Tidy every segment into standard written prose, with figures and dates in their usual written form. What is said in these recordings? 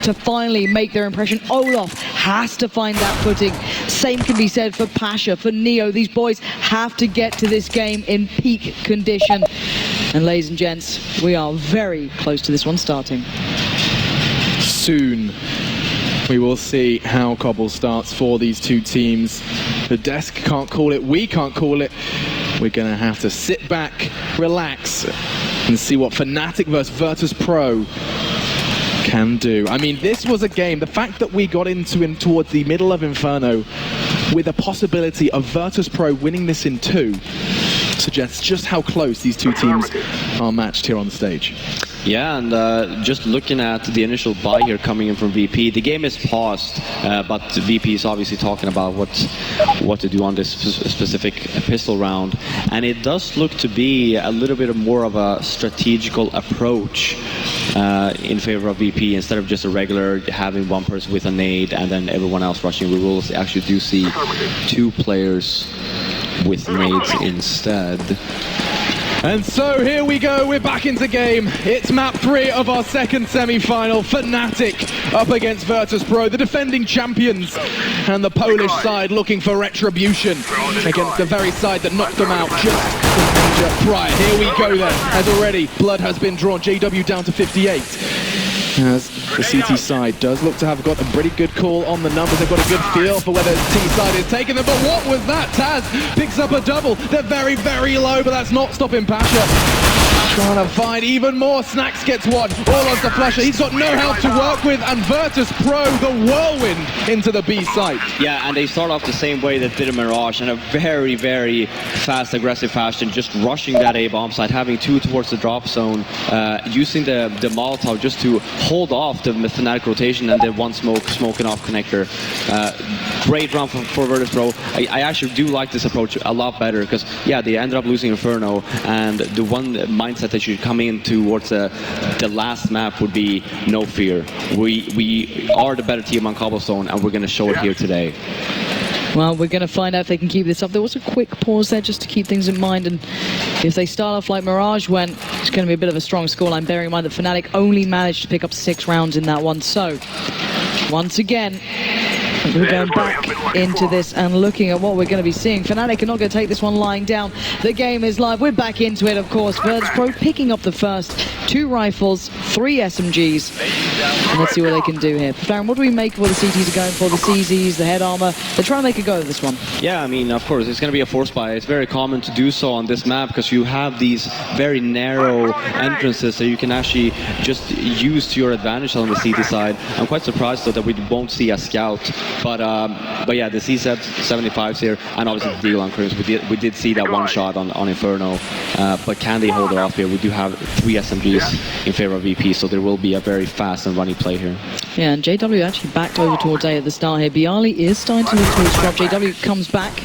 to finally make their impression. Olaf has to find that footing. Same can be said for Pasha, for Neo. These boys have to get to this game in peak condition. And ladies and gents, we are very close to this one starting. Soon we will see how Cobble starts for these two teams. The desk can't call it, we can't call it. We're gonna have to sit back, relax, and see what Fnatic versus Virtus.Pro can do. I mean, this was a game, the fact that we got into him towards the middle of Inferno with a possibility of Virtus.Pro winning this in 2 suggests just how close these two teams are matched here on the stage. Yeah, and just looking at the initial buy here coming in from VP, the game is paused, but VP is obviously talking about what to do on this specific pistol round, and it does look to be a little bit more of a strategical approach in favor of VP instead of just a regular having one person with a nade and then everyone else rushing. We will actually do see 2 players with nades instead. And so here we go, we're back into game. It's map 3 of our second semi-final. Fnatic up against Virtus.Pro, the defending champions. And the Polish side looking for retribution against the very side that knocked them out just the major prior. Here we go then, as already blood has been drawn. JW down to 58. As the CT side does look to have got a pretty good call on the numbers. They've got a good feel for whether T side is taking them. But what was that? Taz picks up a double. They're very, very low, but that's not stopping Pasha. Trying to find even more. Snacks gets one. All on the flusher. He's got no help to work with. And Virtus.Pro, the whirlwind into the B site. Yeah, and they start off the same way that did a Mirage in a very, very fast, aggressive fashion, just rushing that A bomb site, having 2 towards the drop zone, using the Molotov just to hold off the Fnatic rotation and then one smoking off connector. Great round for Virtus.Pro. I actually do like this approach a lot better because, yeah, they ended up losing Inferno, and the one mindset that should come in towards the last map would be no fear. We are the better team on Cobblestone, and we're going to show it here today. Well, we're going to find out if they can keep this up. There was a quick pause there just to keep things in mind, and if they start off like Mirage went, it's going to be a bit of a strong scoreline, bearing in mind that Fnatic only managed to pick up 6 rounds in that one. So, once again, we're going back into this and looking at what we're going to be seeing. Fnatic are not going to take this one lying down. The game is live. We're back into it, of course. Virtus.Pro picking up the first 2 rifles, 3 SMGs. And let's see what they can do here. Darren, what do we make of what the CTs are going for? The CZs, the head armor. They're trying to make a go of this one. Yeah, I mean, of course, it's going to be a force buy. It's very common to do so on this map because you have these very narrow entrances that you can actually just use to your advantage on the CT side. I'm quite surprised, though, that we won't see a scout. But yeah, the C75s here, and obviously the deal on Crimson. We did see that one shot on Inferno, but can they hold it off here? We do have 3 SMGs in favor of VP, so there will be a very fast and runny play here. Yeah, and JW actually backed over towards A at the start here. Bialy is starting to look to his drop. JW comes back,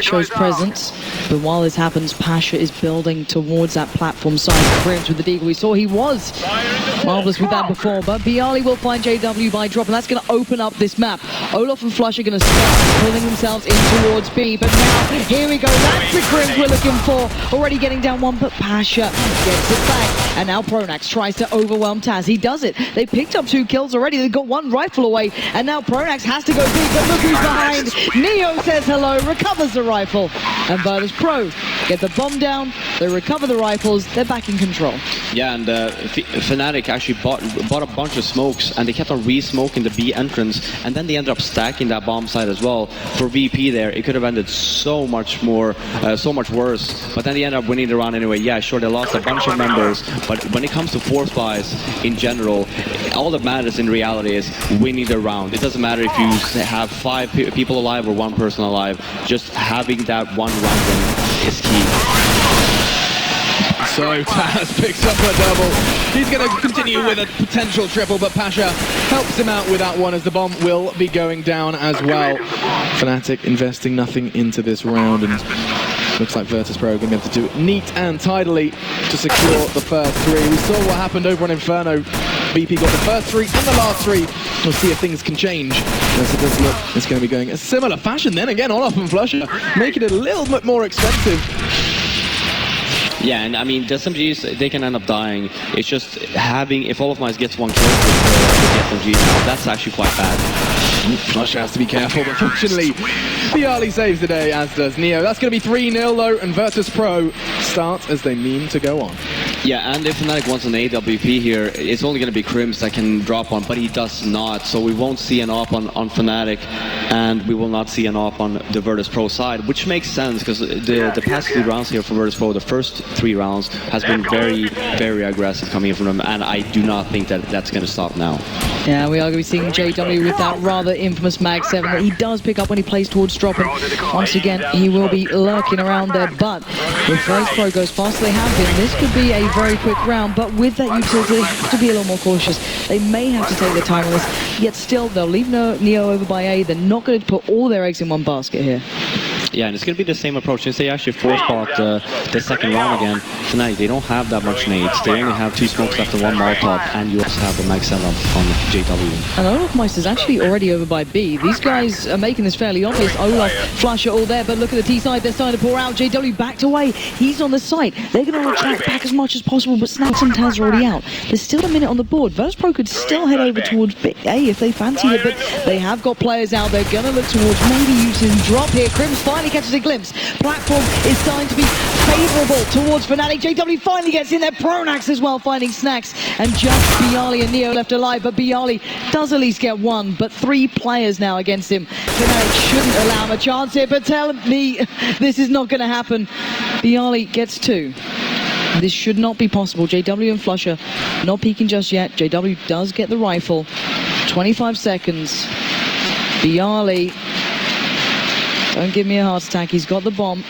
shows presence. But while this happens, Pasha is building towards that platform side. Grims with the deagle. We saw he was marvelous with that before, but Bialy will find JW by drop, and that's going to open up this map. Olaf and Flush are going to start pulling themselves in towards B, but now, here we go. That's the Grims we're looking for. Already getting down one, but Pasha gets it back. And now Pronax tries to overwhelm Taz. He does it. They picked up 2 kills already. They've got 1 rifle away, and now Pronax has to go B, but look who's behind. Neo says hello, recovers the rifle, and Virtus.Pro get the bomb down, they recover the rifles, they're back in control. Yeah, and Fnatic actually bought a bunch of smokes, and they kept on re-smoking the B entrance, and then they ended up stacking that bomb site as well. For VP there, it could have ended so much worse, but then they ended up winning the round anyway. Yeah, sure, they lost a bunch of members, but when it comes to force buys in general, all that matters in reality is winning the round. It doesn't matter if you have 5 people alive or 1 person alive, just having that one round win is key. So Taz picks up a double. He's going to continue with a potential triple, but Pasha helps him out with that one as the bomb will be going down as well. Fnatic investing nothing into this round, and looks like Virtus.Pro are going to be able to do it neat and tidily to secure the first 3. We saw what happened over on Inferno. VP got the first 3 and the last 3. We'll see if things can change. As it does look, it's going to be going a similar fashion. Then again, Olaf and Flusher make it a little bit more expensive. Yeah, and I mean, the SMGs, they can end up dying. It's just having, if all of Mice gets one kill with the SMG now, that's actually quite bad. Flush has to be careful, but fortunately, BO3 saves the day, as does Neo. That's going to be 3-0 though, and Virtus.Pro start as they mean to go on. Yeah, and if Fnatic wants an AWP here, it's only going to be Crims that can drop one, but he does not. So we won't see an AWP on Fnatic, and we will not see an AWP on the Virtus.Pro side, which makes sense because the past 3 rounds here for Virtus.Pro, the first 3 rounds, has been very, very aggressive coming in from them, and I do not think that that's going to stop now. Yeah, we are going to be seeing JW with that rather infamous Mag 7 that he does pick up when he plays towards dropping. Once again, he will be lurking around there, but if Virtus.Pro goes fast as they have been, this could be a very quick round, but with that utility, they have to be a little more cautious. They may have to take their time on this, yet still, they'll leave Neo over by A. They're not going to put all their eggs in one basket here. Yeah, and it's going to be the same approach. Since they actually force-bought the second round again tonight, they don't have that much nades. They only have 2 smokes left and 1 Molotov, and you also have the Mag 7 on JW. And Olaf is actually already over by B. These guys are making this fairly obvious. Olaf, Flusher all there, but look at the T side. They're starting to pour out. JW backed away. He's on the site. They're going to retract back as much as possible, but Snaps and Taz are already out. There's still a minute on the board. Virtus.Pro could still head over towards A if they fancy it, but they have got players out. They're going to look towards maybe using drop here. Crims finally catches a glimpse. Platform is starting to be favourable towards Fnatic. JW finally gets in there. Pronax as well, finding snacks. And just BO3 and Neo left alive, but BO3 does at least get 1, but 3 players now against him. Fnatic shouldn't allow him a chance here, but tell me this is not going to happen. BO3 gets 2. This should not be possible. JW and Flusher not peeking just yet. JW does get the rifle. 25 seconds. BO3, don't give me a heart attack. He's got the bomb.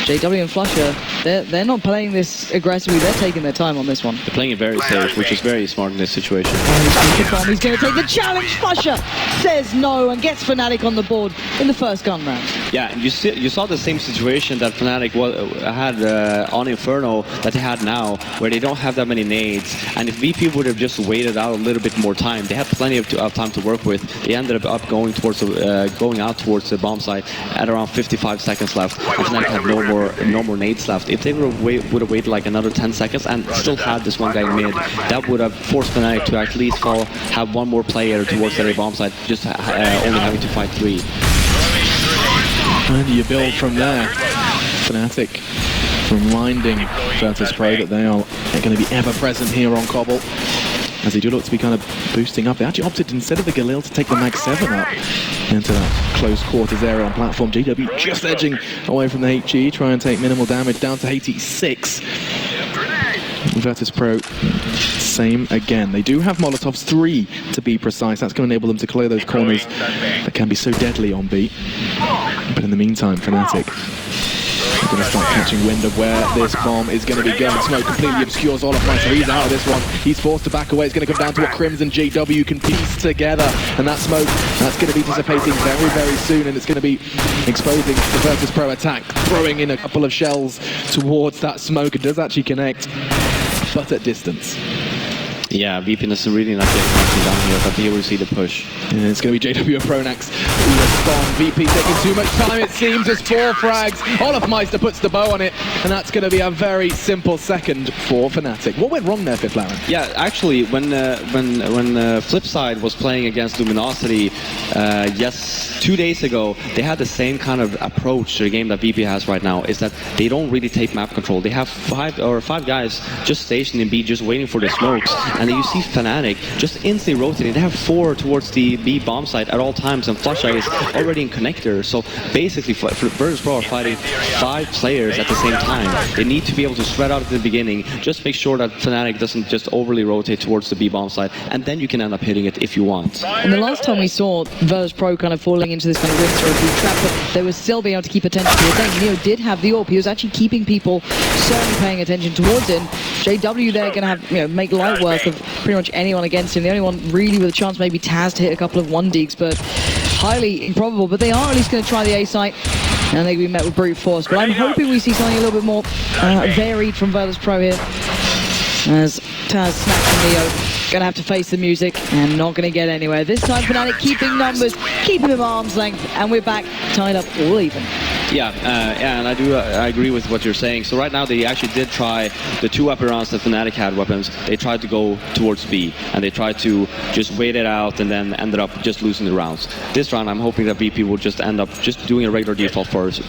JW and Flusher, they're not playing this aggressively. They're taking their time on this one. They're playing it very safe, which is very smart in this situation. He's going to take the challenge. Flusher says no and gets Fnatic on the board in the first gun round. Yeah, and you saw the same situation that Fnatic had on Inferno that they had now, where they don't have that many nades. And if VP would have just waited out a little bit more time, they had plenty of time to work with. They ended up going towards going out towards the bomb site at around 55 seconds left. And Fnatic had no more nades left. If they would have waited like another 10 seconds and still had this one guy in mid, that would have forced Fnatic to at least have 1 more player towards their bomb site, just only having to fight 3. And you build from there. Fnatic reminding Virtus.Pro that they are going to be ever present here on Cobble, as they do look to be kind of boosting up. They actually opted, instead of the Galil, to take the Mag 7 up into that close quarters area on platform. JW just edging away from the HE, try and take minimal damage down to 86. Virtus.Pro, same again. They do have Molotovs, 3 to be precise. That's going to enable them to clear those corners that can be so deadly on B. But in the meantime, Fnatic are going to start catching wind of where this bomb is going to be going. Smoke completely obscures Olaf, so he's out of this one. He's forced to back away. It's going to come down to what Crims and JW can piece together. And that smoke, that's going to be dissipating very, very soon. And it's going to be exposing the Virtus.Pro attack, throwing in a couple of shells towards that smoke. It does actually connect, but at distance. Yeah, VP is really not getting anything down here, but here we see the push. And it's going to be JW and Pronax who respond. VP taking too much time, it seems. Just 4 frags. Olaf Meister puts the bow on it, and that's going to be a very simple second for Fnatic. What went wrong there, Fitflaren? Yeah, actually, when Flipside was playing against Luminosity, 2 days ago, they had the same kind of approach to the game that VP has right now, is that they don't really take map control. They have 5 guys just stationed in B, just waiting for the smokes. And then you see Fnatic just instantly rotating. They have 4 towards the B bomb site at all times, and Flush is already in connector. So basically, Virtus.Pro are fighting 5 players at the same time. They need to be able to spread out at the beginning, just make sure that Fnatic doesn't just overly rotate towards the B bomb site, and then you can end up hitting it if you want. And the last time we saw Virtus.Pro kind of falling into this kind of rinse or repeat trap, but they were still being able to keep attention to it. Neo did have the AWP. He was actually keeping people certainly paying attention towards him. JW there going to have, make light work of pretty much anyone against him. The only one really with a chance maybe Taz to hit a couple of 1-deeks, but highly improbable. But they are at least going to try the A site, and they're going to be met with brute force. But I'm hoping we see something a little bit more varied from Virtus.Pro here, as Taz, Snaps and Neo going to have to face the music and not going to get anywhere. This time Fnatic keeping numbers, keeping them at arm's length, and we're back tied up all even. Yeah, and I agree with what you're saying. So right now they actually did try the 2 upper rounds that Fnatic had weapons. They tried to go towards B, and they tried to just wait it out and then ended up just losing the rounds. This round I'm hoping that VP will just end up just doing a regular default first,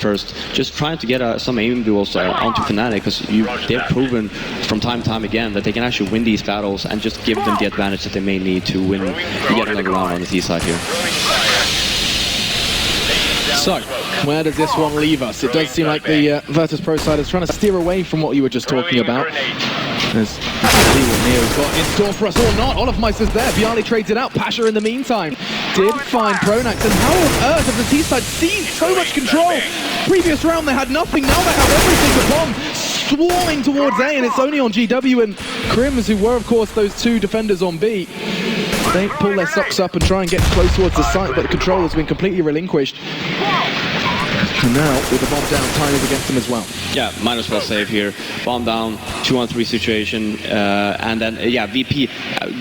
just trying to get some aim duels onto Fnatic, because they've proven from time to time again that they can actually win these battles and just give them the advantage that they may need to win yet another round on the T side here. So, where does this one leave us? It does seem like the Virtus.Pro side is trying to steer away from what you were just talking about. As you can see what Neo's got in store for us or not. Olofmeister's there. Bialy trades it out. Pasha in the meantime did find Pronax. And how on earth have the T side seen so much control? Previous round they had nothing. Now they have everything. The bomb swarming towards A, and it's only on GW and Crims, who were of course those 2 defenders on B. They pull their socks up and try and get close towards the site, but the control has been completely relinquished. And now, with the bomb down, time is against them as well. Yeah, might as well save here. Bomb down, 2-on-3 situation, and then yeah, VP,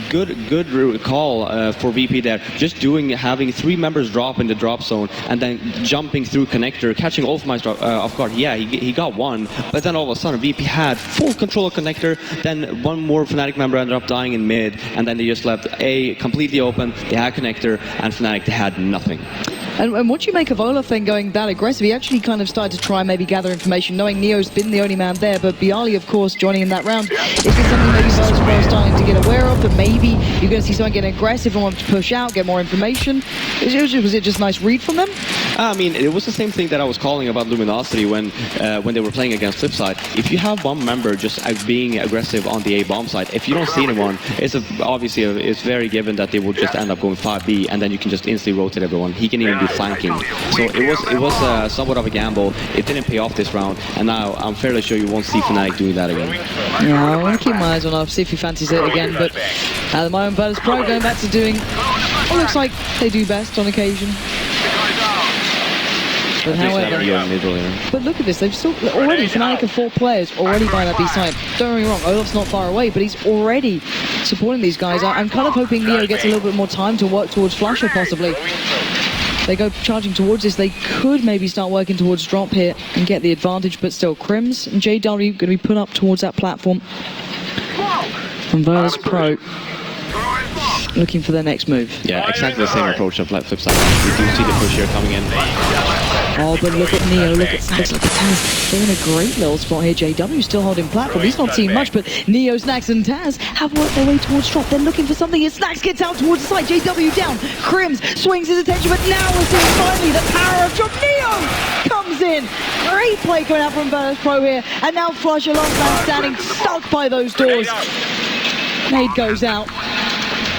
good call for VP there. Just having 3 members drop in the drop zone and then jumping through connector, catching Olofmeister off guard. Yeah, he got 1, but then all of a sudden VP had full control of connector. Then 1 more Fnatic member ended up dying in mid, and then they just left A completely open. They had connector, and Fnatic they had nothing. And what do you make of Olaf then going that aggressive? He actually kind of started to try and maybe gather information, knowing Neo's been the only man there, but Bialy, of course, joining in that round. Is this something maybe Virtus.Pro is starting to get aware of, that maybe you're going to see someone get aggressive and want to push out, get more information? Was it just a nice read from them? I mean, it was the same thing that I was calling about Luminosity when they were playing against Flipside. If you have 1 member just being aggressive on the A bomb side, if you don't see anyone, obviously it's very given that they will just end up going 5B, and then you can just instantly rotate everyone. He can even do flanking. So it was somewhat of a gamble. It didn't pay off this round, and now I'm fairly sure you won't see Fnatic doing that again. Yeah, I want to keep my eyes on Olaf, see if he fancies it again, but at the moment Virtus.Pro going back to doing what looks like they do best on occasion. But however, but look at this, they've still already, Fnatic have 4 players already by that B side. Don't get me wrong, Olaf's not far away, but he's already supporting these guys. I'm kind of hoping Neo gets a little bit more time to work towards Flusher possibly. They go charging towards this, they could maybe start working towards drop here and get the advantage, but still Crims and JW going to be put up towards that platform. And Virtus.Pro looking for their next move. Yeah, exactly the same approach of Flipside. We do see the push here coming in. Oh, but look at Neo, look at Snax, look at Taz. They're in a great little spot here. JW still holding platform. He's not seeing much, but Neo, Snax, and Taz have worked their way towards drop. They're looking for something, and Snax gets out towards the side. JW down. Crims swings his attention, but now we're seeing finally the power of drop. Neo comes in. Great play going out from Virtus.Pro here, and now Flusher, last man standing, stuck by those doors. Nade goes out.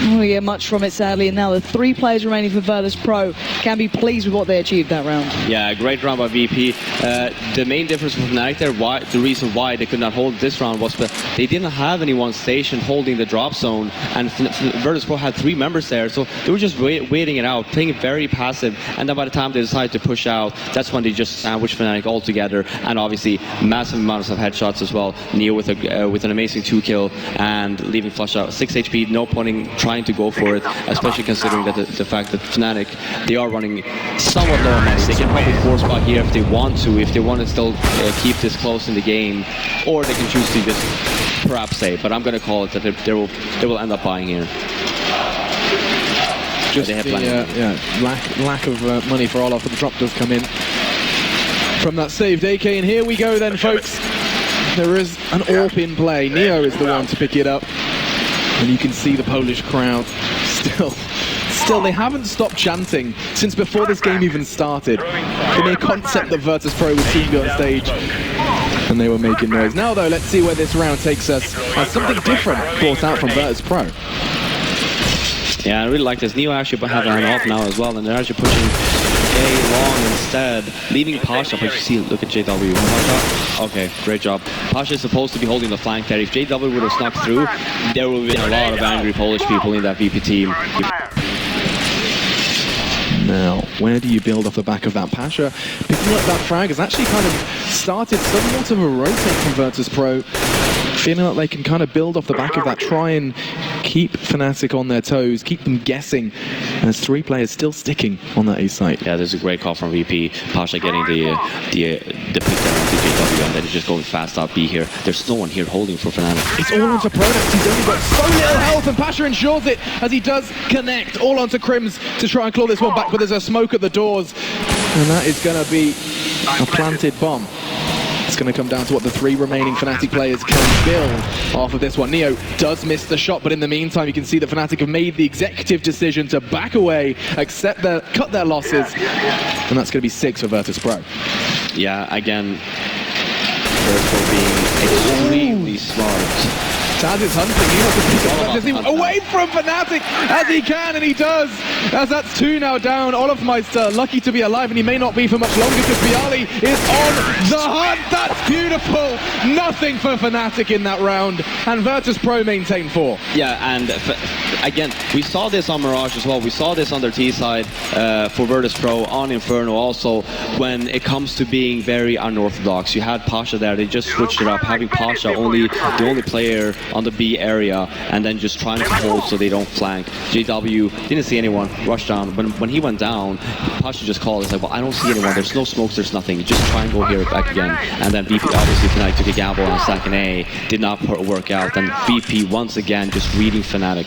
Oh, yeah, much from it, sadly. And now the 3 players remaining for Virtus.Pro can be pleased with what they achieved that round. Yeah, great round by VP. The main difference with Fnatic there, the reason why they could not hold this round was that they didn't have anyone stationed holding the drop zone, and Virtus.Pro had 3 members there, so they were just waiting it out, playing it very passive, and then by the time they decided to push out, that's when they just sandwiched Fnatic all together, and obviously massive amounts of headshots as well. Neo with an amazing 2-kill, and leaving Flush out 6 HP, no pointing, trying to go for it, especially considering that the fact that Fnatic, they are running somewhat low on money. They can probably force spot here if they want to still keep this close in the game, or they can choose to just perhaps save, but I'm going to call it that they will end up buying here. Just the lack of money for Olaf, but the drop does come in from that saved AK, and here we go then, folks. There is an AWP in play. Neo is the one to pick it up. And you can see the Polish crowd still they haven't stopped chanting since before this game even started. The mere concept that Virtus.Pro would soon be on stage, and they were making noise. Now though, let's see where this round takes us as something different brought out from Virtus.Pro. Yeah, I really like this. Neo actually have an off now as well, and they're actually pushing A long instead, leaving Pasha. But you see, look at JW. Pasha, okay, great job. Pasha is supposed to be holding the flank there. If JW would have snuck through, there would have been a lot of angry Polish people in that VP team. Now, where do you build off the back of that? Pasha picking up that frag has actually kind of started somewhat of a rotate from Virtus.Pro, feeling like they can kind of build off the back of that, try and keep Fnatic on their toes, keep them guessing. And there's 3 players still sticking on that A site. Yeah, there's a great call from VP. Pasha getting the pick down on DJW, and then he's just going fast out B here. There's no one here holding for Fnatic. It's all onto Pronax. He's only got so little health, and Pasha ensures it as he does connect all onto Crims to try and claw this one back, but there's a smoke at the doors, and that is going to be a planted bomb. It's going to come down to what the 3 remaining Fnatic players can build off of this one. Neo does miss the shot, but in the meantime, you can see that Fnatic have made the executive decision to back away, cut their losses, and that's going to be 6 for Virtus.Pro. Yeah, again, Virtus.Pro being extremely smart. Taz is hunting, he wants to pick up this team away from Fnatic as he can, and he does, as that's 2 now down. Olofmeister lucky to be alive, and he may not be for much longer because Bialy is on the hunt. That's beautiful. Nothing for Fnatic in that round, and Virtus.Pro maintain 4. Yeah, and again, we saw this on Mirage as well. We saw this on their T side for Virtus.Pro, on Inferno also, when it comes to being very unorthodox. You had Pasha there, they just switched it up, having Pasha the only player on the B area, and then just trying to hold so they don't flank. JW didn't see anyone, rushed down. When he went down, Pasha just called. It's like, well, I don't see anyone. There's no smokes, there's nothing. Just try and go here back again. And then VP obviously tonight took a gamble on second A, did not work out. Then VP once again just reading Fnatic.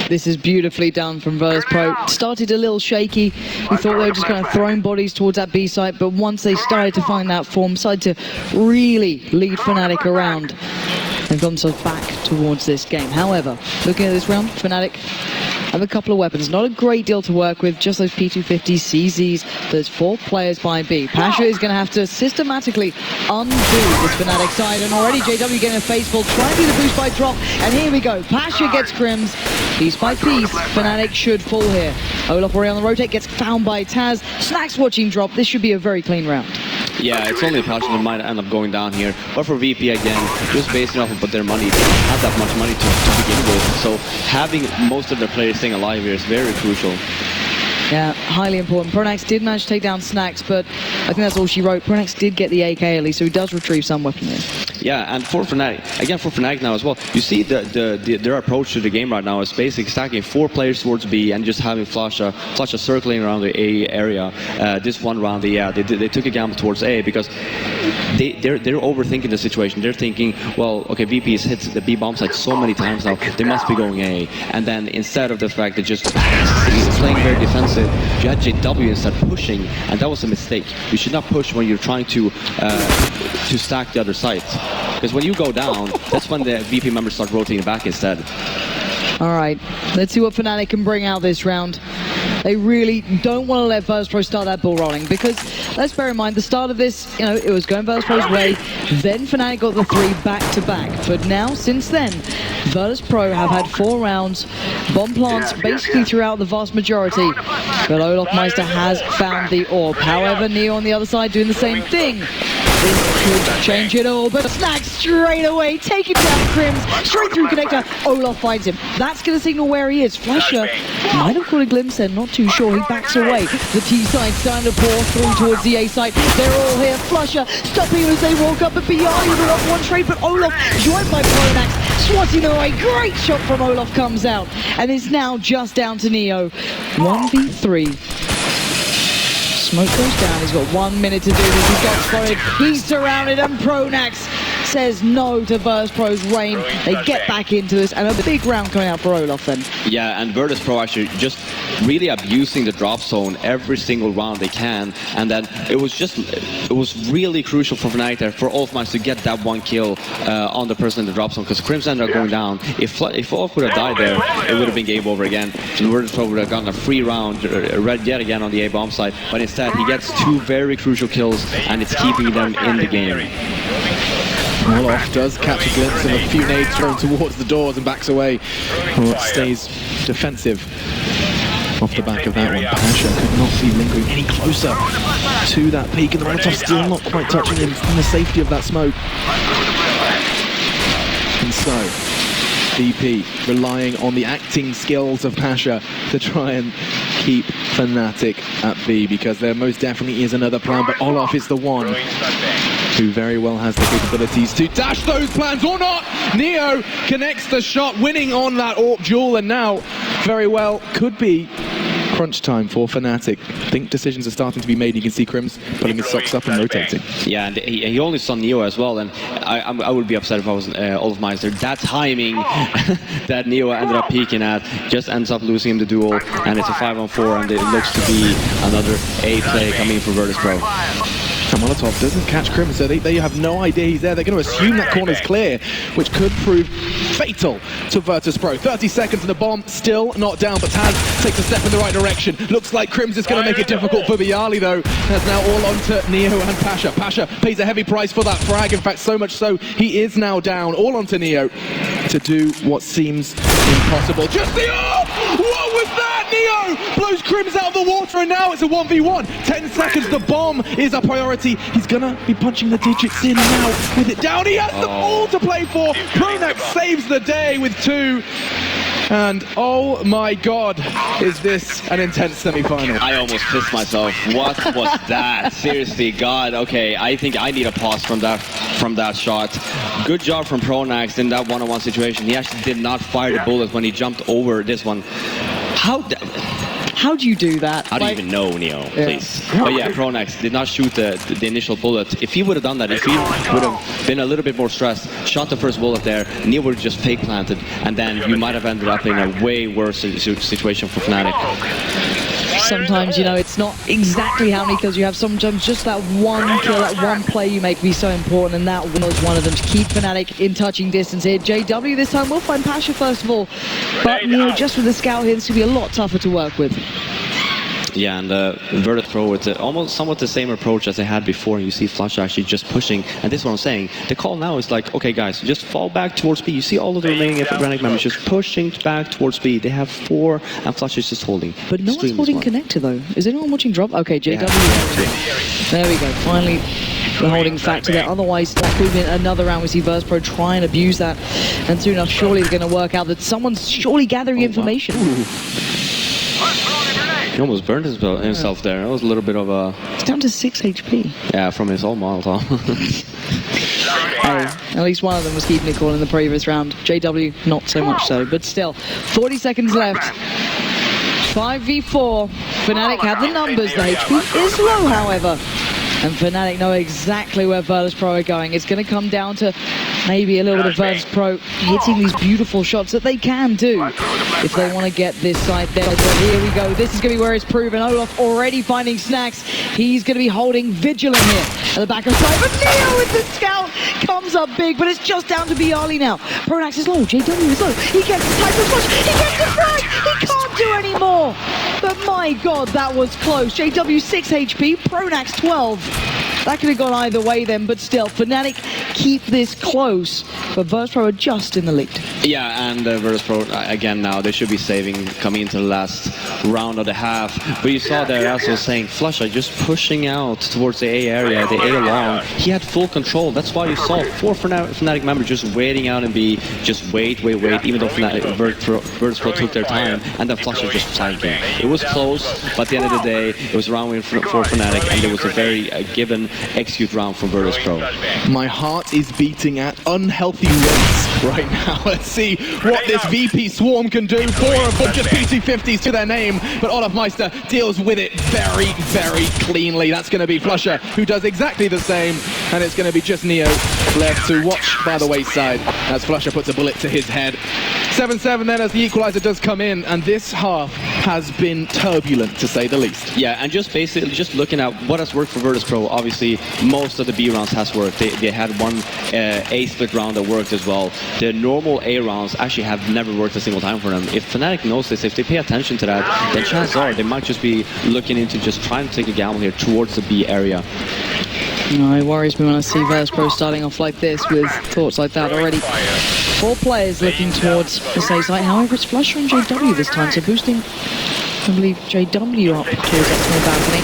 This is beautifully done from Virtus.Pro. Started a little shaky. We thought they were just kind of throwing bodies towards that B site, but once they started to find that form, started to really lead Fnatic around, they've got themselves back towards this game. However, looking at this round, Fnatic have a couple of weapons. Not a great deal to work with, just those P250 CZs. There's 4 players by B. Pasha is going to have to systematically undo this Fnatic side, and already JW getting a faceful, trying to do the boost by drop, and here we go. Pasha gets Crims, piece by piece. Fnatic should fall here. Olaf already on the rotate, gets found by Taz. Snacks watching drop. This should be a very clean round. Yeah, it's only Pasha that might end up going down here. But for VP, again, just basing off of their money, they don't have that much money to begin with. So having most of their players staying alive here is very crucial. Yeah, highly important. Pronax did manage to take down Snacks, but I think that's all she wrote. Pronax did get the AK at least, so he does retrieve some weaponry. Yeah, and for Fnatic, again for Fnatic now as well, you see their approach to the game right now is basically stacking 4 players towards B and just having Flasha circling around the A area. This one round, they took a gamble towards A because they're overthinking the situation. They're thinking, well, okay, VP has hit the B bomb site so many times now, they must be going A. And then instead of the fact that just playing very defensive, you had JW instead pushing, and that was a mistake. You should not push when you're trying to stack the other site. Because when you go down, that's when the VP members start rotating back instead. All right, let's see what Fnatic can bring out this round. They really don't want to let Virtus.Pro start that ball rolling, because let's bear in mind the start of this, it was going Virtus.Pro's way, then Fnatic got the 3 back-to-back. But now, since then, Virtus.Pro have had 4 rounds, bomb plants basically throughout the vast majority, but Olofmeister has found the orb. However, Neo on the other side doing the same thing. This could change it all, but Snacks straight away, taking down Crims, straight through connector. Olaf finds him. That's going to signal where he is. Flasher might have caught a glimpse there, not too sure. He backs away. The T side starting to pour through towards the A side. They're all here. Flusher stopping him as they walk up, but Bialy with a 1-1 trade, but Olaf joined by Pronax, swatting away. Great shot from Olaf comes out, and it's now just down to Neo. 1v3. Smoke goes down, he's got 1 minute to do this, he's got spotted, he's surrounded, and Pronax says no to Virtus.Pro's reign. They get back into this, and a big round coming out for Olaf then. Yeah, and Virtus.Pro actually just really abusing the drop zone every single round they can, and then it was really crucial for Fnatic there, for Olofmeister to get that 1 kill on the person in the drop zone, because Crims ended up going down. If Olaf would have died there, it would have been game over again. So Virtus.Pro would have gotten a free round yet again on the A bomb side, but instead he gets 2 very crucial kills, and it's keeping them in the game. Olaf does catch a glimpse of a few nades thrown towards the doors and backs away, or stays defensive off the back of that one. Pasha could not be lingering any closer to that peak, and the Molotov still not quite touching him in the safety of that smoke. And so, VP relying on the acting skills of Pasha to try and keep Fnatic at B, because there most definitely is another plan, but Olaf is the one who very well has the capabilities to dash those plans or not. Neo connects the shot, winning on that AWP duel, and now very well could be crunch time for Fnatic. I think decisions are starting to be made. You can see Crims putting his socks up and rotating. Yeah, and he only saw Neo as well, and I would be upset if I was Olofmeister. That timing that Neo ended up peeking at just ends up losing him the duel, and it's a 5-on-4, and it looks to be another A play coming for Virtus.Pro. Molotov doesn't catch Crims, so they have no idea he's there. They're going to assume that corner's clear, which could prove fatal to Virtus.Pro. 30 seconds and the bomb still not down, but Taz takes a step in the right direction. Looks like Crims is going to make it difficult for Bialy, though. That's now all onto Neo and Pasha. Pasha pays a heavy price for that frag. In fact, so much so, he is now down, all onto Neo to do what seems impossible. Just the what was that? Neo blows Crims out of the water, and now it's a 1v1. 10 seconds, the bomb is a priority. He's gonna be punching the digits in now with it down. He has the ball to play for. Pronax saves the day with 2. And oh my god, is this an intense semi-final? I almost pissed myself. What was that? Seriously, God. Okay, I think I need a pause from that shot. Good job from Pronax in that one-on-one situation. He actually did not fire the bullet when he jumped over this one. How do you do that? I don't even know, Neo, please. But yeah, Pronax did not shoot the initial bullet. If he would have done that, if he would have been a little bit more stressed, shot the first bullet there, Neo would have just fake planted, and then you might have ended up in a way worse situation for Fnatic. Sometimes, you know, it's not exactly how many kills you have. Sometimes just that one kill, that one play you make be so important, and that was one of them to keep Fnatic in touching distance here. JW this time will find Pasha first of all, but you know, just with the scout here, this could be a lot tougher to work with. Yeah, and Virtus.Pro, it's almost somewhat the same approach as they had before. You see Flush actually just pushing, and this is what I'm saying. The call now is like, okay guys, just fall back towards B. You see all of the remaining Fnatic members just pushing back towards B. They have 4, and Flush is just holding. But no one's holding Connector though. Is anyone watching drop? Okay, JW. There we go, finally the holding factor there. Otherwise, that could have been another round. We see Virtus.Pro try and abuse that, and soon enough, surely it's going to work out that someone's surely gathering information. Wow. He almost burned himself there. That was a little bit of a... It's down to 6 HP. Yeah, from his own Molotov. Hey, at least one of them was keeping it cool in the previous round. JW, not so much so, but still. 40 seconds left. 5v4. Fnatic have the numbers. The HP is low, however. And Fnatic know exactly where Virtus.Pro are going. It's going to come down to maybe a little bit of Virtus.Pro hitting these beautiful shots that they can do if they want to get this side there. But here we go. This is going to be where it's proven. Olaf already finding snacks. He's going to be holding vigilant here at the back of side. But Neo with the scout comes up big, but it's just down to Bialy now. Pronax is low. JW is low. He gets the type of push. He gets the frag. He can't do any more. But my god, that was close. JW 6 HP. Pronax 12. That could have gone either way then, but still, Fnatic keep this close, but Virtus.Pro are just in the lead. Yeah, and Virtus.Pro, again now, they should be saving coming into the last round of the half. But you saw there, as I was saying, Flusha just pushing out towards the A area, the A long. He had full control. That's why you saw 4 Fnatic members just waiting out and B, just wait, even though Virtus.Pro took their time, and then Flusha just flanking. It was close, but at the end of the day, it was round win for Fnatic, and it was a very given execute round from Virtus.Pro. My heart is beating at unhealthy rates right now. Let's see what this VP Swarm can do. 4 of them just P250s to their name, but Olofmeister deals with it very, very cleanly. That's going to be Flusha, who does exactly the same, and it's going to be just Neo left to watch by the wayside as Flusha puts a bullet to his head. 7-7 then as the equalizer does come in, and this half has been turbulent to say the least. Yeah, and just basically just looking at what has worked for Virtus.Pro, obviously most of the B rounds has worked. They had one A split round that worked as well. The normal A rounds actually have never worked a single time for them. If Fnatic knows this, if they pay attention to that, then chances are they might just be looking into just trying to take a gamble here towards the B area. No, it worries me when I see Virtus.Pro starting off like this with thoughts like that already. 4 players looking towards the safe side. However, it's Flusha and JW this time, so boosting, I believe, JW up towards that small balcony.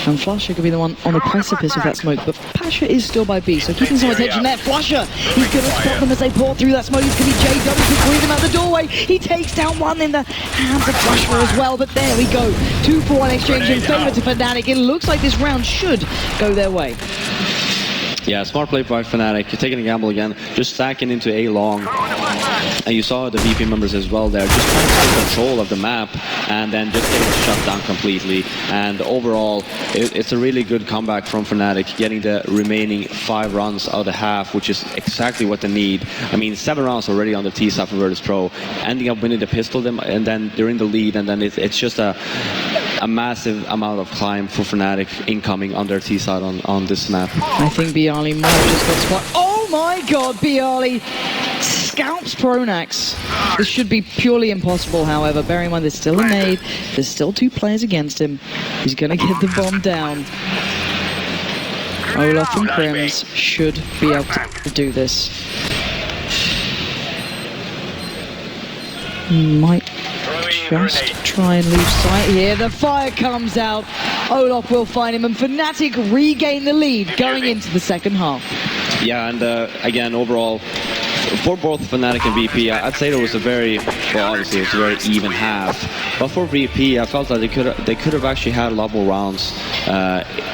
And Flusher could be the one on the precipice of that smoke, but Pasha is still by B, so keeping some attention there. Flusher, he's going to spot them as they pour through that smoke. It's going to be JW to greet him out the doorway. He takes down one in the hands of Flusher as well, but there we go. 2-for-1 exchange in favor to Fnatic. It looks like this round should go their way. Yeah, smart play by Fnatic. You're taking a gamble again, just stacking into A long. And you saw the VP members as well there, just trying to take control of the map and then just getting shut down completely. And overall, it's a really good comeback from Fnatic, getting the remaining 5 rounds out of the half, which is exactly what they need. I mean, 7 rounds already on the T side for Virtus.Pro, ending up winning the pistol, and then they're in the lead, and then it's just a massive amount of climb for Fnatic incoming on their T side on this map. I think Bialy might have just got spot. Oh my god, Bialy scalps Pronax. This should be purely impossible, however. Bearing in mind there's still a nade, there's still 2 players against him. He's gonna get the bomb down. Olaf and Krims should be able to do this. Might just try and lose sight here. The fire comes out. Olaf will find him, and Fnatic regain the lead going into the second half. Yeah, and again, overall, for both Fnatic and VP, I'd say it was a very, well, obviously it's a very even half. But for VP, I felt that they could have actually had a lot more rounds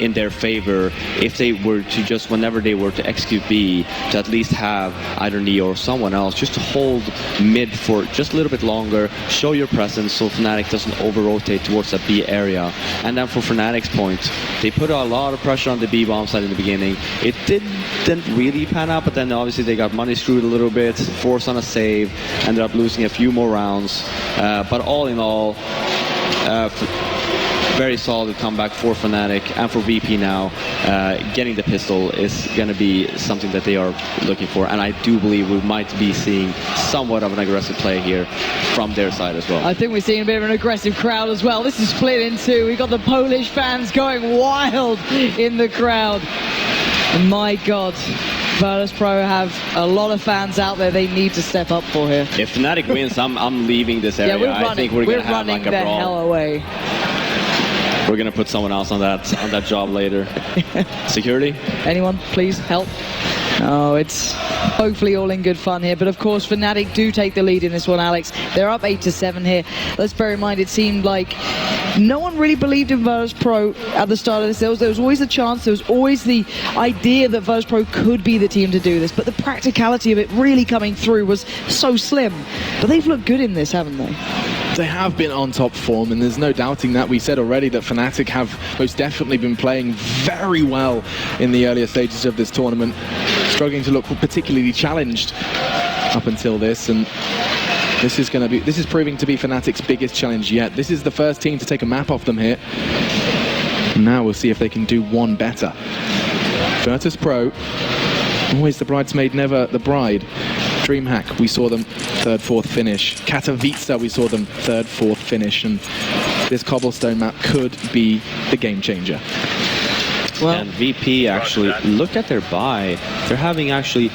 in their favor if they were to just, whenever they were to execute B, to at least have either Neo or someone else just to hold mid for just a little bit longer, show your presence so Fnatic doesn't over-rotate towards that B area. And then for Fnatic's point, they put a lot of pressure on the B bomb side in the beginning. It didn't really pan out, but then obviously they got money screwed a little bit, forced on a save, ended up losing a few more rounds. But all in all, very solid comeback for Fnatic and for VP now. Getting the pistol is going to be something that they are looking for, and I do believe we might be seeing somewhat of an aggressive play here from their side as well. I think we're seeing a bit of an aggressive crowd as well. This is split in 2. We've got the Polish fans going wild in the crowd. And my god, Virtus.Pro have a lot of fans out there they need to step up for here. If Fnatic wins, I'm leaving this area. Yeah, I think we're going to have like a the brawl. hell away. We're going to put someone else on that job later. Security? Anyone, please help. Oh, it's hopefully all in good fun here. But of course, Fnatic do take the lead in this one, Alex. They're up 8-7 here. Let's bear in mind, it seemed like no one really believed in Virtus.Pro at the start of this. There was always a chance, there was always the idea that Virtus.Pro could be the team to do this. But the practicality of it really coming through was so slim. But they've looked good in this, haven't they? They have been on top form, and there's no doubting that. We said already that Fnatic have most definitely been playing very well in the earlier stages of this tournament, struggling to look particularly challenged up until this, and this is proving to be Fnatic's biggest challenge yet. This is the first team to take a map off them here. And now we'll see if they can do one better. Virtus.Pro, always the bridesmaid, never the bride. DreamHack, we saw them 3rd, 4th finish. Katowice, we saw them 3rd, 4th finish, and this cobblestone map could be the game changer. Well, and VP actually, look at their buy. They're having actually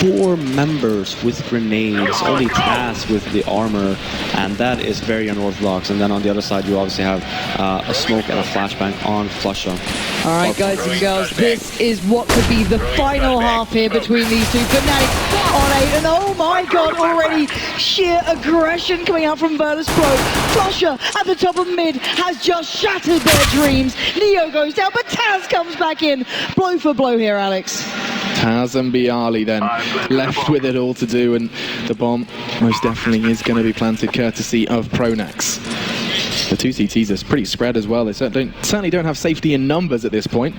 4 members with grenades, only Taz with the armor, and that is very unorthodox. And then on the other side, you obviously have a smoke and a flashbang on Flusher. All right, guys and girls, this is what could be the final half here between these two. Fnatic on 8, and oh my god, already sheer aggression coming out from Virtus.Pro. Flusher at the top of mid has just shattered their dreams. Neo goes down, but Taz comes back in. Blow for blow here, Alex. Taz and Bialy then left with it all to do, and the bomb most definitely is going to be planted courtesy of Pronax. The 2 CTs are pretty spread as well. They certainly don't have safety in numbers at this point.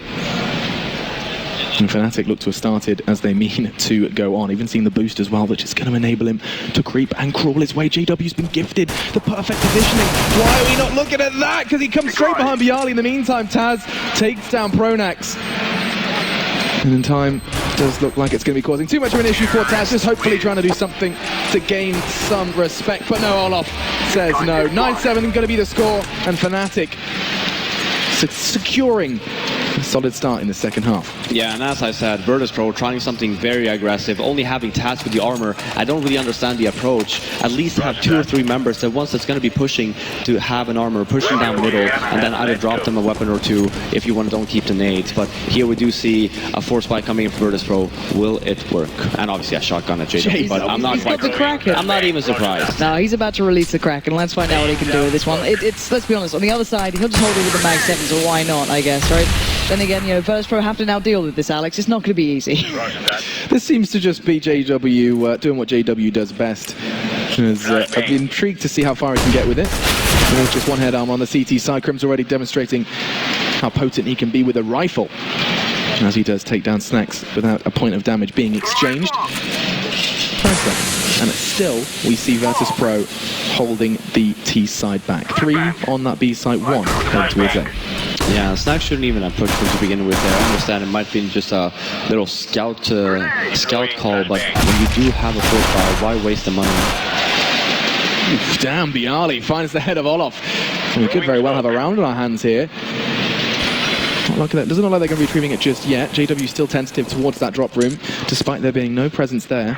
And Fnatic look to have started as they mean to go on. Even seeing the boost as well, which is going to enable him to creep and crawl his way. JW's been gifted the perfect positioning. Why are we not looking at that? Because he comes straight behind Bialy. In the meantime, Taz takes down Pronax. And in time, it does look like it's going to be causing too much of an issue for Taz, just hopefully trying to do something to gain some respect. But no, Olaf says no. 9-7 going to be the score, and Fnatic securing solid start in the second half. Yeah, and as I said, Virtus.Pro trying something very aggressive, only having Taz with the armor. I don't really understand the approach. At least have 2 or 3 members that once that's going to be pushing to have an armor, pushing down middle, and then either drop them a weapon or 2 if you want to don't keep the nades. But here we do see a force spike coming in for Virtus.Pro. Will it work? And obviously a shotgun at JW, but I'm not quite. I'm not even surprised. No, he's about to release the Kraken. Let's find out what he can do with this one. It's let's be honest. On the other side, he'll just hold it with the Mag 7, so why not? I guess, right? Then again, you know, Virtus.Pro have to now deal with this, Alex. It's not going to be easy. This seems to just be JW doing what JW does best. I'd be intrigued to see how far he can get with it. Just one head arm on the CT side. Crim's already demonstrating how potent he can be with a rifle, as he does take down Snacks without a point of damage being exchanged. And still, we see Virtus.Pro holding the T side back. 3 on that B side, 1 going towards A. Yeah, Snacks shouldn't even have pushed him to begin with there. I understand it might be just a little scout call, but when you do have a full fire, why waste the money? Oof, damn, Bialy finds the head of Olof. And we could very well have a round on our hands here. Look at that. Doesn't look like they're going to be retrieving it just yet. JW still tentative towards that drop room, despite there being no presence there.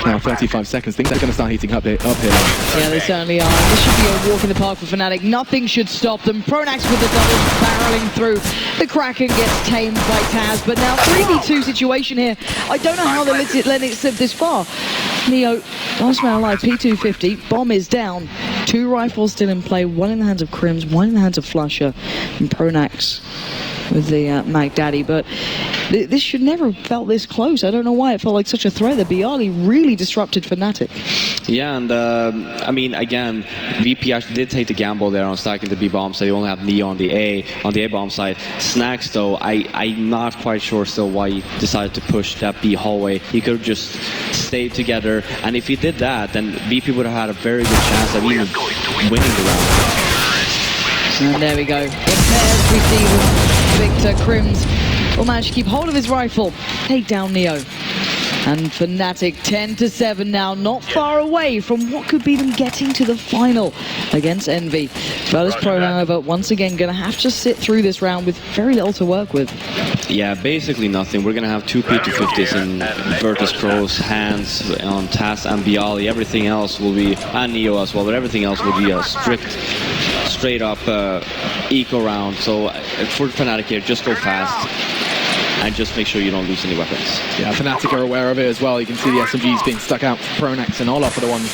Now 35 seconds. Things are going to start heating up here. Yeah, they certainly are. This should be a walk in the park for Fnatic. Nothing should stop them. Pronax with the double barreling through. The Kraken gets tamed by Taz, but now 3v2 situation here. I don't know how they let it slip this far. Neo, last man alive, P250. Bomb is down. 2 rifles still in play. 1 in the hands of Crims, 1 in the hands of Flusher, and Pronax with the Mag Daddy. But this should never have felt this close. I don't know why it felt like such a threat. The Bialy really disrupted Fnatic. Yeah, and I mean, again, VP actually did take the gamble there on stacking the B bomb, so you only have Neo on the A bomb side. Snacks, though, I'm not quite sure still why he decided to push that B hallway. He could have just stayed together, and if he did that, then VP would have had a very good chance of even winning the round. And there we go. In pairs, we see Victor Crims will manage to keep hold of his rifle, take down Neo. And Fnatic 10-7 now, not far away from what could be them getting to the final against Envy. Virtus.Pro, however, once again going to have to sit through this round with very little to work with. Yeah, basically nothing. We're going to have 2 P250s in Virtus.Pro's hands on Taz and Bialy. Everything else will be, and Neo as well, but everything else will be a strict, straight up eco round. So for Fnatic here, just go fast. And just make sure you don't lose any weapons. Yeah, Fnatic are aware of it as well. You can see the SMGs being stuck out. Pronax and Olof are the ones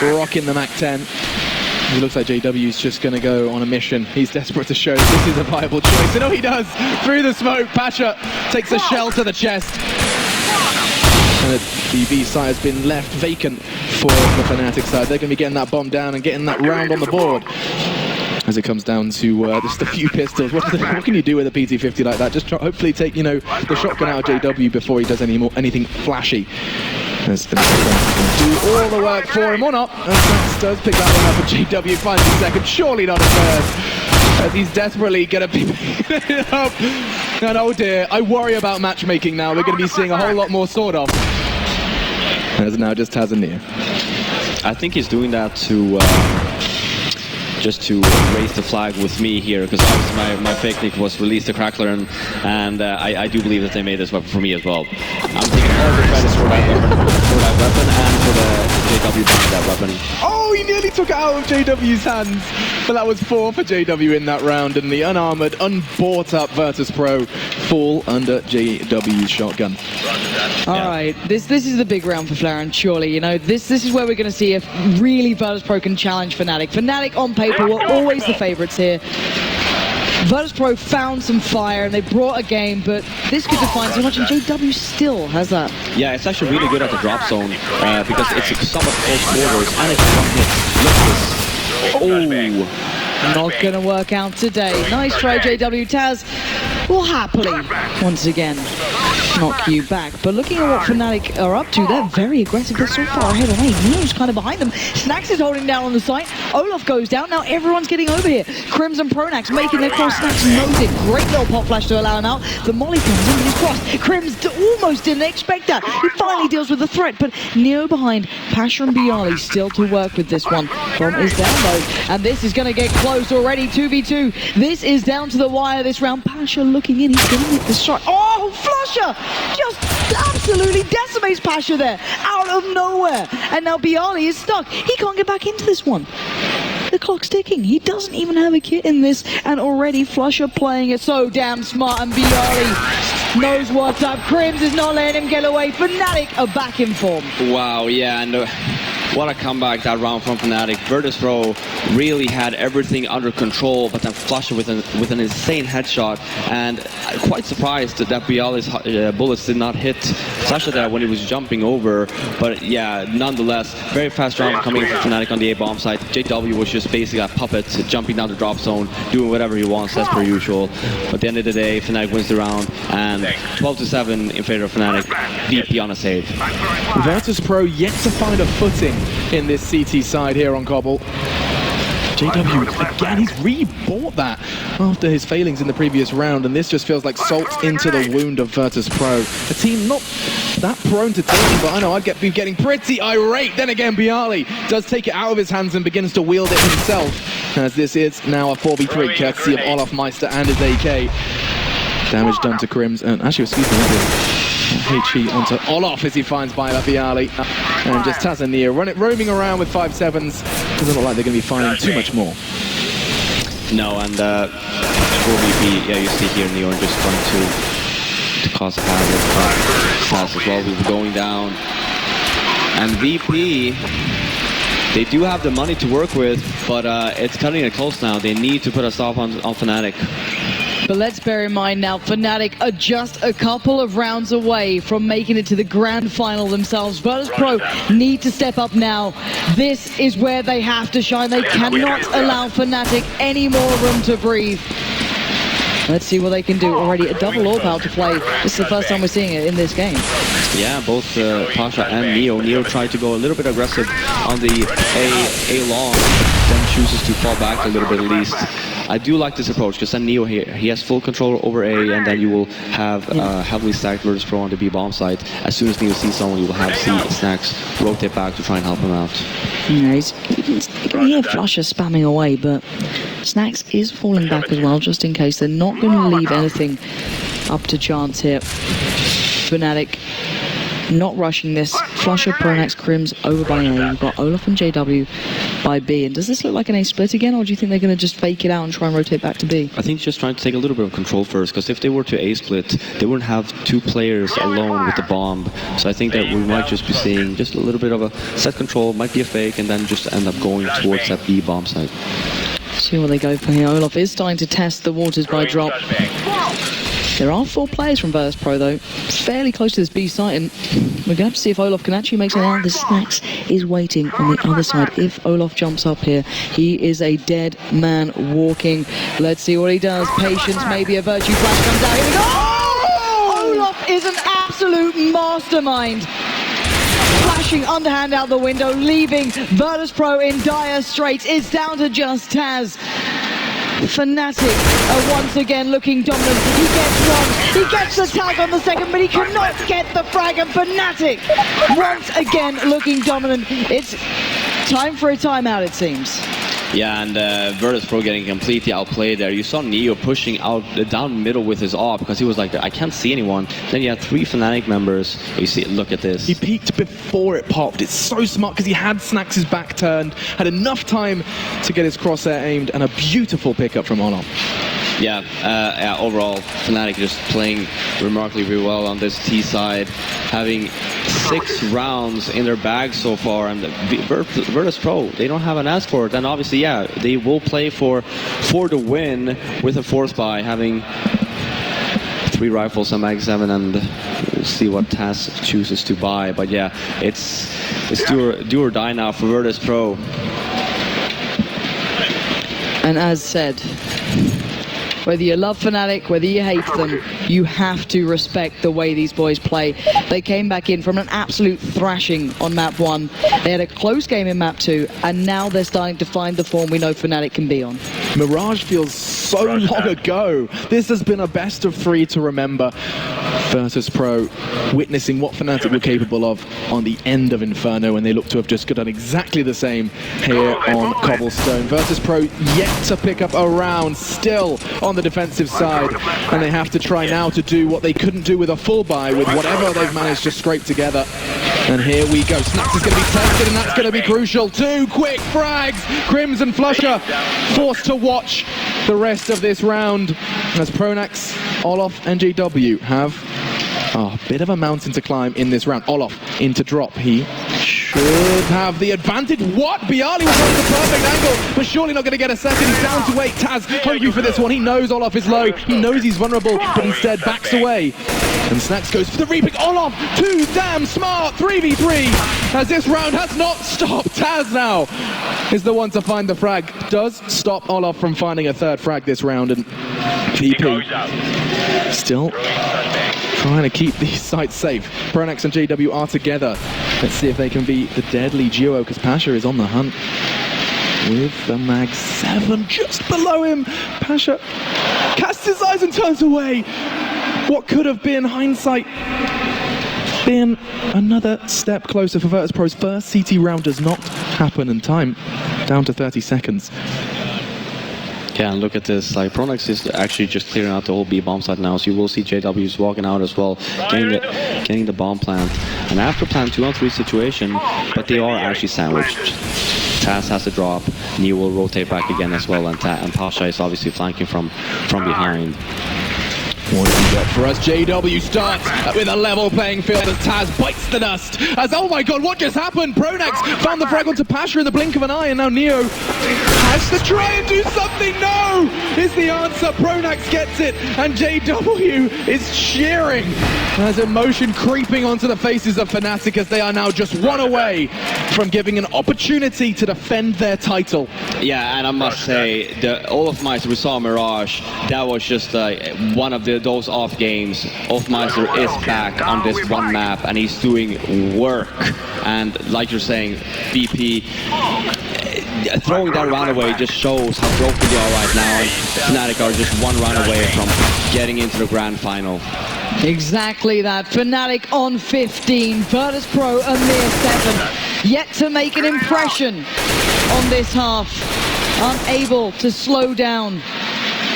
rocking the Mac 10. It looks like JW's just going to go on a mission. He's desperate to show this is a viable choice. And he does! Through the smoke, Pasha takes a shell to the chest. And the B side has been left vacant for the Fnatic side. They're going to be getting that bomb down and getting that round on the board. As it comes down to just a few pistols. What can you do with a PT50 like that? Just hopefully take, you know, the shotgun out of JW before he does anything flashy. As the do all the work for him or not. And Max does pick that one up for JW. Finds a second, surely not a third. As he's desperately going to be picking it up. And oh dear, I worry about matchmaking now. We're going to be seeing a whole lot more sword off. As now just has a near. I think he's doing that to just to raise the flag with me here, because obviously my fake nick was release the Crackler, and I do believe that they made this weapon for me as well. I'm taking all the credits for that weapon and for the JW buying that weapon. Oh, he nearly took it out of JW's hands, but that was 4 for JW in that round, and the unarmored, unbought up Virtus.Pro fall under JW's shotgun. All right, this is the big round for Flaren, surely. You know, this is where we're going to see if really Virtus.Pro can challenge Fnatic. Fnatic on paper were always the favourites here. Virtus.Pro found some fire and they brought a game, but this could define so much, and JW still has that. Yeah, it's actually really good at the drop zone because it's somewhat close quarters and it's one hit. Look at this. Oh, not going to work out today. Nice try, JW. Taz will happily, once again, knock you back. But looking at what Fnatic are up to, they're very aggressive. They're so far ahead on A. Neo's kind of behind them. Snacks is holding down on the site. Olaf goes down. Now everyone's getting over here. Crims and Pronax making their cross. Snacks knows it. Great little pop flash to allow him out. The molly comes in, but he's crossed. Crims almost didn't expect that. He finally deals with the threat, but Neo behind. Pasha and Bialy still to work with this one. From is down though, and this is going to get close already. 2v2. This is down to the wire this round. Pasha looking in. He's going to make the shot. Oh, Flusher! Just absolutely decimates Pasha there. Out of nowhere. And now Bialy is stuck. He can't get back into this one. The clock's ticking. He doesn't even have a kit in this, and already Flusher playing it so damn smart, and Bialy knows what's up. Crims is not letting him get away. Fnatic are back in form. Wow, yeah, and what a comeback that round from Fnatic. Virtus.Pro really had everything under control, but then Flusher with an insane headshot, and quite surprised that Bialy's bullets did not hit Flusher there when he was jumping over. But yeah, nonetheless, very fast round coming from Fnatic on the A-bomb side. JW was just basically a puppet jumping down the drop zone, doing whatever he wants as per usual. But at the end of the day, Fnatic wins the round, and 12-7 in favor of Fnatic. VP on a save. Virtus.Pro yet to find a footing in this CT side here on Cobble. JW, again, he's rebought that after his failings in the previous round, and this just feels like salt into the wound of Virtus.Pro. A team not that prone to taking, but I know I'd be getting pretty irate. Then again, Bialy does take it out of his hands and begins to wield it himself, as this is now a 4v3, courtesy of Olaf Meister and his AK. Damage done to Crims, and actually, excuse me, HE onto Olaf as he finds by Bialy. And just Taz and Nia roaming around with 5-7s. Doesn't look like they're going to be finding too much more. No, and 4VP, yeah, you see here Neo just trying to cause havoc. Taz as well, we'll be going down. And VP, they do have the money to work with, but it's cutting it close now. They need to put a stop on Fnatic. But let's bear in mind now, Fnatic are just a couple of rounds away from making it to the grand final themselves. Virtus.Pro need to step up now. This is where they have to shine. They cannot allow Fnatic any more room to breathe. Let's see what they can do. Already a double AWP out to play. This is the first time we're seeing it in this game. Yeah, both Pasha and Neo. Neo tried to go a little bit aggressive on the A long, then chooses to fall back a little bit at least. I do like this approach, because then Neo here, he has full control over A, and then you will have heavily stacked Virtus.Pro on the B bomb side. As soon as Neo sees someone, you will have Snacks rotate back to try and help him out. You know, you can hear Flusher spamming away, but Snacks is falling back as well, just in case. They're not going to leave anything up to chance here. Fnatic not rushing this. Flusher, Pronax, Crims over by A. We've got Olaf and JW by B. And does this look like an A split again, or do you think they're going to just fake it out and try and rotate back to B? I think just trying to take a little bit of control first, because if they were to A split, they wouldn't have two players alone with the bomb. So I think that we might just be seeing just a little bit of a set control, might be a fake, and then just end up going towards that B bomb side. See where they go from here. Olaf is starting to test the waters by drop. There are 4 players from Virtus.Pro though, fairly close to this B site, and we're going to have to see if Olaf can actually make something out. The Snacks is waiting on the other side. If Olaf jumps up here, he is a dead man walking. Let's see what he does. Patience, maybe a virtue flash comes out. Here we go! Oh! Olaf is an absolute mastermind. Flashing underhand out the window, leaving Virtus.Pro in dire straits. It's down to just Taz. Fnatic are once again looking dominant. He gets one, he gets the tag on the second, but he cannot get the frag, and Fnatic once again looking dominant. It's time for a timeout, it seems. Yeah, and Virtus.Pro getting completely outplayed there. You saw Neo pushing out down middle with his AWP, because he was like, I can't see anyone. Then you had 3 Fnatic members. You see, look at this. He peeked before it popped. It's so smart, because he had Snacks' back turned, had enough time to get his crosshair aimed, and a beautiful pickup from Olaf. Yeah, overall, Fnatic just playing remarkably well on this T side, having 6 rounds in their bag so far, and Virtus.Pro, they don't have an ask for it, and obviously, yeah, they will play for the win with a force buy, having 3 rifles and Mag 7, and we'll see what Taz chooses to buy, but yeah, it's do or die now for Virtus.Pro. And as said, Whether you love Fnatic, whether you hate them, you have to respect the way these boys play. They came back in from an absolute thrashing on map 1. They had a close game in map 2, and now they're starting to find the form we know Fnatic can be on. Mirage feels so long ago. This has been a best of 3 to remember. Virtus.Pro witnessing what Fnatic were capable of on the end of Inferno, and they look to have just done exactly the same here on Cobblestone. Virtus.Pro yet to pick up a round, still on the defensive side, and they have to try now to do what they couldn't do with a full buy, with whatever they've managed to scrape together. And here we go. Snax is going to be tested, and that's going to be crucial. 2 quick frags. Crims and Flusher forced to watch the rest of this round as Pronax, Olof, and JW have a bit of a mountain to climb in this round. Olof into drop. He should have the advantage. What? Bialy was on the perfect angle, but surely not going to get a second. He's down to 8. Taz hungry for this one. He knows Olof is low. He knows he's vulnerable, but instead backs away. And Snax goes for the repick. Olof, too damn smart. 3v3 as this round has not stopped. Taz now is the one to find the frag. Does stop Olof from finding a third frag this round, and VP still trying to keep these sites safe. Pronax and JW are together. Let's see if they can be the deadly duo, because Pasha is on the hunt with the mag 7 just below him. Pasha casts his eyes and turns away. What could have been hindsight been another step closer for Virtus.Pro's first CT round does not happen, and time down to 30 seconds. Yeah, and look at this, like Pronax is actually just clearing out the whole B bomb site now, so you will see JW's walking out as well, getting the bomb plant. And after plant 2-on-3 situation, but they are actually sandwiched. Taz has to drop, Neo will rotate back again as well, and Pasha is obviously flanking from behind. What have you got for us? JW starts with a level playing field as Taz bites the dust. As, oh my god, what just happened? Pronax found the frag onto Pasha in the blink of an eye, and now Neo has to try and do something. No! Is the answer. Pronax gets it, and JW is cheering as emotion creeping onto the faces of Fnatic as they are now just one away from giving an opportunity to defend their title. Yeah, and I must say, Olofmeister, we saw Mirage, that was just one of those off games. Olofmeister is back on this one map, and he's doing work. And like you're saying, VP throwing that round away just shows how broken they are right now, and Fnatic are just one round away from getting into the grand final. Exactly that. Fnatic on 15, Virtus.Pro a mere 7. Yet to make an impression on this half. Unable to slow down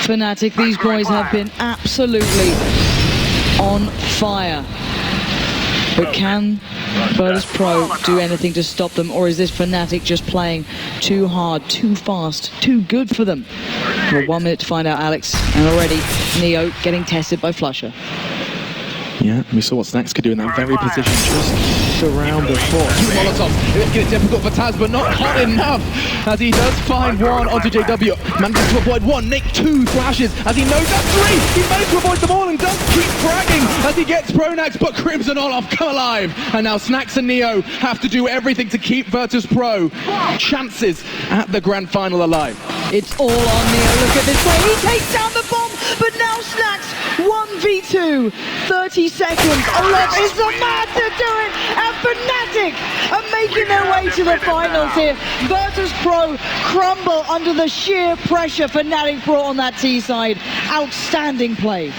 Fnatic. These boys have been absolutely on fire. But can Virtus.Pro do anything to stop them, or is this Fnatic just playing too hard, too fast, too good for them? Well, 1 minute to find out, Alex, and already Neo getting tested by Flusher. Yeah, we saw what Snax could do in that very position just the round before. 2 Molotovs, it's getting difficult for Taz, but not hot enough as he does find one onto JW. Manages to avoid 1, Nick 2 flashes as he knows that's 3. He managed to avoid them all and does keep fragging as he gets Pronax, but Crimson Olof come alive. And now Snax and Neo have to do everything to keep Virtus.Pro chances at the grand final alive. It's all on Neo. Look at this way. He takes down the bomb, but now Snax 1v2. 30 seconds. Olof is the man to do it. And Fnatic are making their way to the finals here. Virtus.Pro crumble under the sheer pressure Fnatic brought on that T side. Outstanding play.